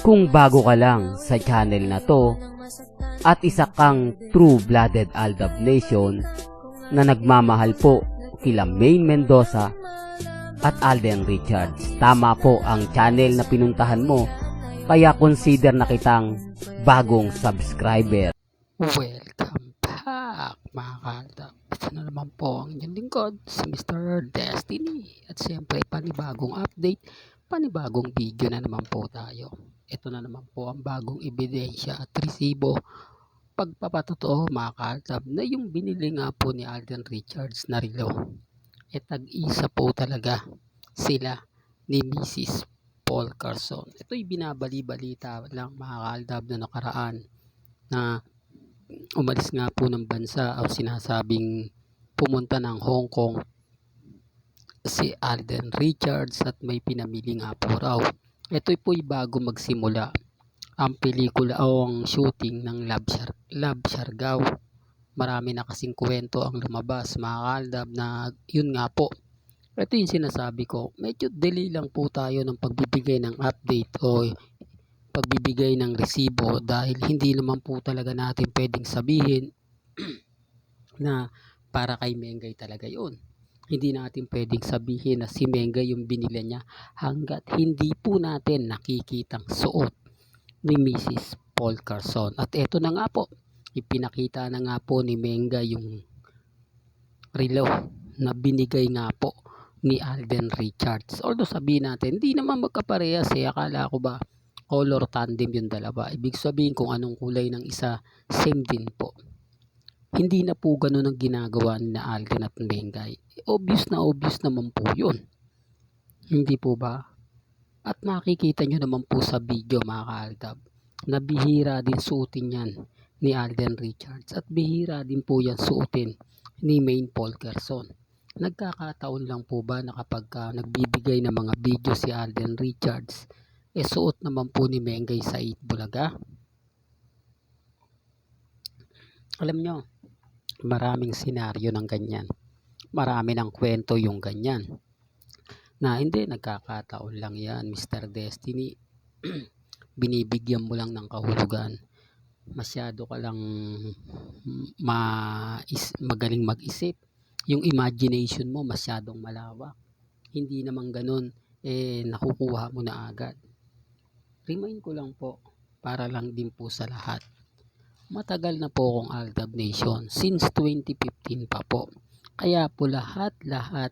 Kung bago ka lang sa channel na to at isa kang true-blooded Aldab Nation na nagmamahal po kila Maine Mendoza at Alden Richards, tama po ang channel na pinuntahan mo, kaya consider na kitang bagong subscriber. Welcome back mga kaaldab. Ito na naman po ang inyong lingkod, si Mr. Destiny. At siyempre panibagong update, panibagong video na naman po tayo. Ito na naman po ang bagong ebidensya at resibo, pagpapatotoo mga kaaldab, na yung binili nga po ni Alden Richards na relo, tag-isa po talaga sila ni Mrs. Paul Carson. Ito'y binabali-balita lang mga kaaldab na nakaraan na umalis nga po ng bansa o sinasabing pumunta ng Hong Kong si Alden Richards at may pinamili nga po raw. Ito po'y bago magsimula ang pelikula o ang shooting ng Love Siargao. Marami na kasing kwento ang lumabas mga kaaldab na yun nga po. Ito yung sinasabi ko, medyo delay lang po tayo ng pagbibigay ng update o pagbibigay ng resibo dahil hindi naman po talaga natin pwedeng sabihin na para kay Mengay talaga yun. Hindi natin pwedeng sabihin na si Mengay yung binili niya hanggat hindi po natin nakikitang suot ni Mrs. Paul Carson. At eto na nga po, ipinakita na nga po ni Mengay yung relo na binigay nga po ni Alden Richards. Although sabihin natin, hindi naman magkaparehas akala ko ba color tandem yung dalawa. Ibig sabihin kung anong kulay ng isa, same din po. Hindi na po ganun ang ginagawa ni Alden at Mengay. Obvious naman po yun. Hindi po ba? At makikita nyo naman po sa video mga kaaldab, na bihira din suotin yan ni Alden Richards at bihira din po yan suotin ni Maine Paul Carson. Nagkakataon lang po ba na kapag nagbibigay ng mga video si Alden Richards, suot naman po ni Mengay sa Bulaga? Alam nyo, maraming senaryo ng ganyan. Marami ng kwento yung ganyan. Na hindi, nagkakataon lang yan, Mr. Destiny. Binibigyan mo lang ng kahulugan. Masyado ka lang magaling mag-isip. Yung imagination mo masyadong malawak. Hindi naman ganun, nakukuha mo na agad. Remind ko lang po, para lang din po sa lahat. Matagal na po akong Aldab Nation, since 2015 pa po. Kaya po lahat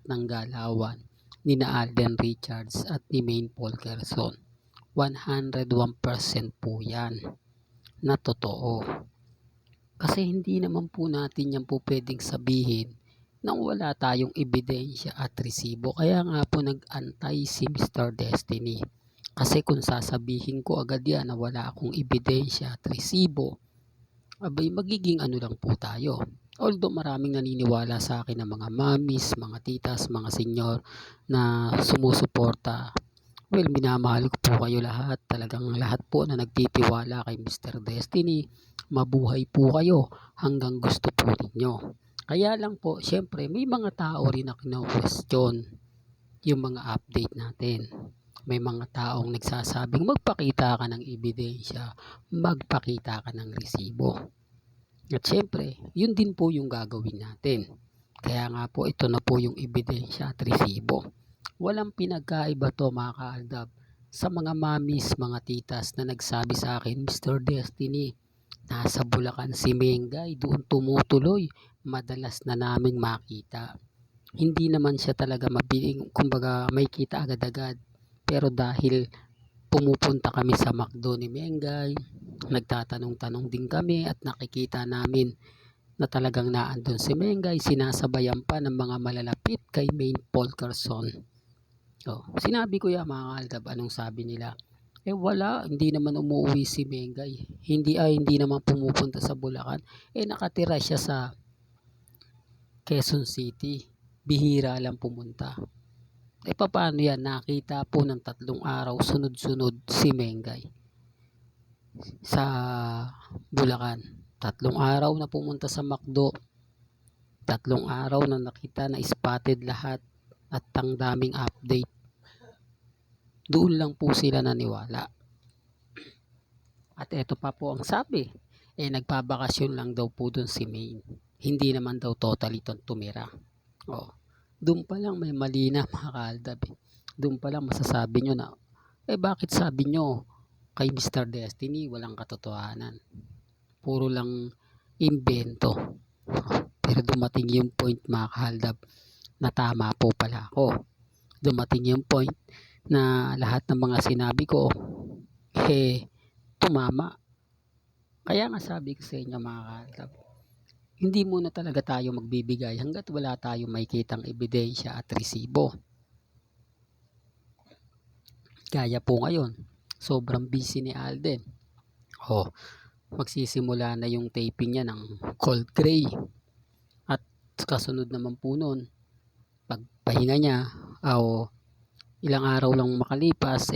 ng galawan ni na Alden Richards at ni Maine Paul Carson, 101% po yan na totoo. Kasi hindi naman po natin yan po pwedeng sabihin nang wala tayong ebidensya at resibo. Kaya nga po nag-antay si Mr. Destiny. Kasi kung sasabihin ko agad yan na wala akong ebidensya at resibo, abay magiging ano lang po tayo. Although maraming naniniwala sa akin ng mga mamis, mga titas, mga senyor na sumusuporta. Well, minamahal ko po kayo lahat. Talagang lahat po na nagtitiwala kay Mr. Destiny. Mabuhay po kayo hanggang gusto po ninyo. Kaya lang po, syempre may mga tao rin na kino-question yung mga update natin. May mga taong nagsasabing magpakita ka ng ebidensya, magpakita ka ng resibo. At syempre, yun din po yung gagawin natin. Kaya nga po, ito na po yung ebidensya at resibo. Walang pinagkaiba to mga kaaldab sa mga mamis, mga titas na nagsabi sa akin, Mr. Destiny, nasa Bulacan si Mengay, doon tumutuloy, madalas na naming makita. Hindi naman siya talaga mabiling, kumbaga may kita agad-agad. Pero dahil pumupunta kami sa McDo ni Mengay, nagtatanong-tanong din kami at nakikita namin na talagang naandun si Mengay, sinasabayan pa ng mga malalapit kay Maine Paul Carson. Sinabi ko ya mga kaaldab, anong sabi nila? Wala, hindi naman umuwi si Mengay. Hindi naman pumupunta sa Bulacan. Nakatira siya sa Quezon City. Bihira lang pumunta. Paano yan? Nakita po ng 3 araw sunod-sunod si Mengay sa Bulacan. 3 araw na pumunta sa McDo. 3 araw na nakita na spotted lahat at ang daming update. Doon lang po sila naniwala. At eto pa po ang sabi, nagbabakasyon lang daw po dun si Maine. Hindi naman daw totally tumira. Oh, doon pa lang may mali na mga kaaldab. Doon pa lang masasabi nyo na, bakit sabi nyo kay Mr. Destiny walang katotohanan? Puro lang imbento. Pero dumating yung point mga kahaldab na tama po pala ako. Dumating yung point na lahat ng mga sinabi ko tumama. Kaya nga sabi ko sa inyo mga kahaldab, hindi muna talaga tayo magbibigay hanggat wala tayong makikitang ebidensya at resibo. Kaya po ngayon, sobrang busy ni Alden. Magsisimula na yung taping niya ng Cold Gray. At kasunod naman po nun, pagpahinga niya, ilang araw lang makalipas,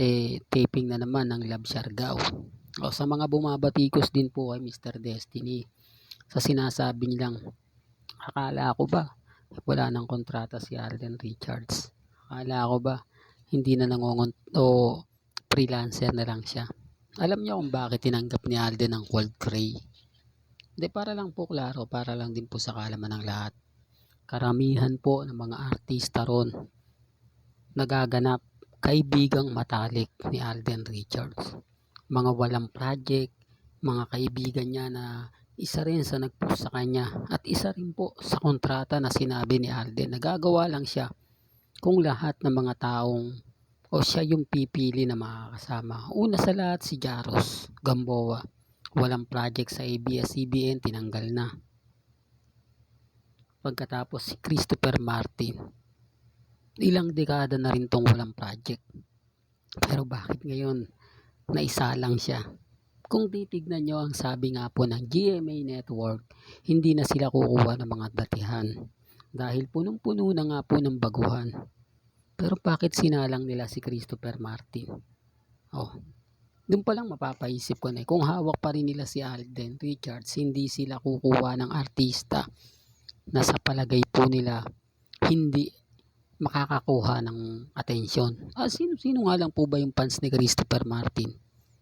taping na naman ng Love Siargao. Sa mga bumabatikos din po kay Mr. Destiny, sa sinasabi nilang, akala ko ba wala nang kontrata si Alden Richards? Akala ko ba hindi na o freelancer na lang siya? Alam niyo kung bakit tinanggap ni Alden ang Cold Gray? Hindi, para lang po klaro, para lang din po sa kaalaman ng lahat. Karamihan po ng mga artista ron nagaganap kaibigang matalik ni Alden Richards. Mga walang project, mga kaibigan niya na isa rin sa nag-post sa kanya at isa rin po sa kontrata na sinabi ni Alden. Nagagawa lang siya kung lahat ng mga taong siya yung pipili na makakasama. Una sa lahat si Jaros Gamboa. Walang project sa ABS-CBN, tinanggal na. Pagkatapos si Christopher Martin. Ilang dekada na rin tong walang project. Pero bakit ngayon naisalang siya? Kung titignan nyo ang sabi nga po ng GMA Network, hindi na sila kukuha ng mga datihan. Dahil punong-puno na nga po ng baguhan. Pero bakit sinalang nila si Christopher Martin? Doon pa lang mapapaisip ko na kung hawak pa rin nila si Alden Richards, hindi sila kukuha ng artista na sa palagay po nila hindi makakakuha ng atensyon. Sino nga lang po ba yung fans ni Christopher Martin?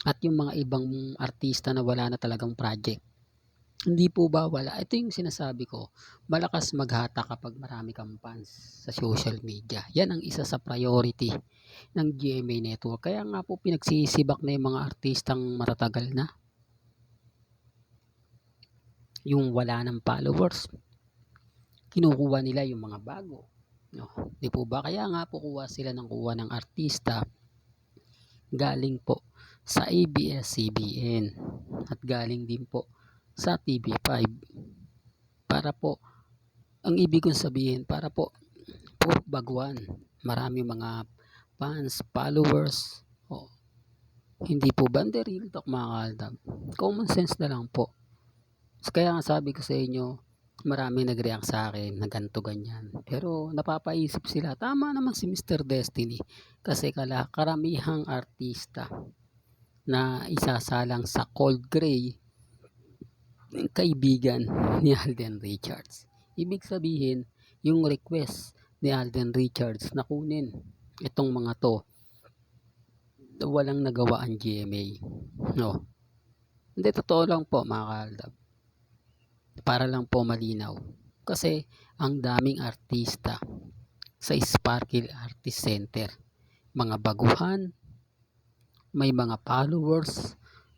At yung mga ibang artista na wala na talagang project? Hindi po ba wala? Ito yung sinasabi ko, malakas maghata kapag marami kang fans sa social media. Yan ang isa sa priority ng GMA Network. Kaya nga po pinagsisibak na yung mga artistang matatagal na. Yung wala ng followers, kinukuha nila yung mga bago. Di po ba? Kaya nga po kuha sila ng artista galing po sa ABS-CBN at galing din po sa TV5 para po, ang ibig kong sabihin, para po baguhan, marami mga fans, followers. Hindi po ba? Hindi, real talk mga kaaldab, common sense na lang po. Kaya nga sabi ko sa inyo, marami nag-react sa akin na ganito ganyan, pero napapaisip sila, tama naman si Mr. Destiny, kasi karamihang artista na isasalang sa Cold Gray kaibigan ni Alden Richards. Ibig sabihin, yung request ni Alden Richards na kunin itong mga to, walang nagawa ang GMA. Hindi, totoo lang po mga kaaldab. Para lang po malinaw. Kasi ang daming artista sa Sparkle Artist Center. Mga baguhan, may mga followers,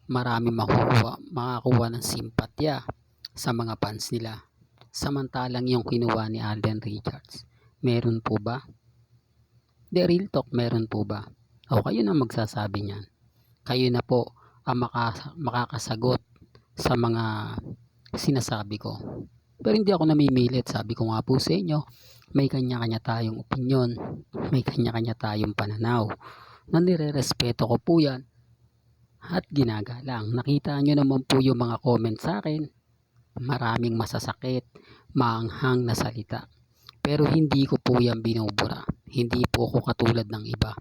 marami makakuha ng simpatya sa mga fans nila. Samantalang yung kinuha ni Alden Richards, meron po ba? The real talk, meron po ba? Kayo na magsasabi niyan. Kayo na po ang makakasagot sa mga sinasabi ko. Pero hindi ako namimilit. Sabi ko nga po sa inyo, may kanya-kanya tayong opinyon, may kanya-kanya tayong pananaw na nire-respeto ko po yan at ginagalang. Nakita nyo naman po yung mga comment sa akin, maraming masasakit, maanghang na salita, pero hindi ko po yan binubura. Hindi po ako katulad ng iba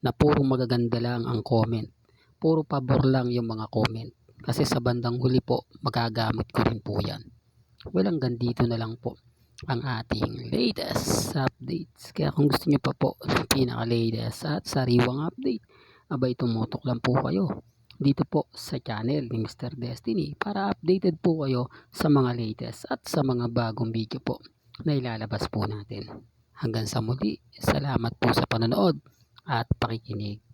na puro magaganda lang ang comment, puro pabor lang yung mga comment, kasi sa bandang huli po magagamit ko rin po yan. Hanggang dito na lang po ang ating latest updates. Kaya kung gusto nyo pa po ng pinaka-latest at sariwang update, abay tumutok lang po kayo dito po sa channel ni Mr. Destiny para updated po kayo sa mga latest at sa mga bagong video po na ilalabas po natin. Hanggang sa muli, salamat po sa panonood at pakikinig.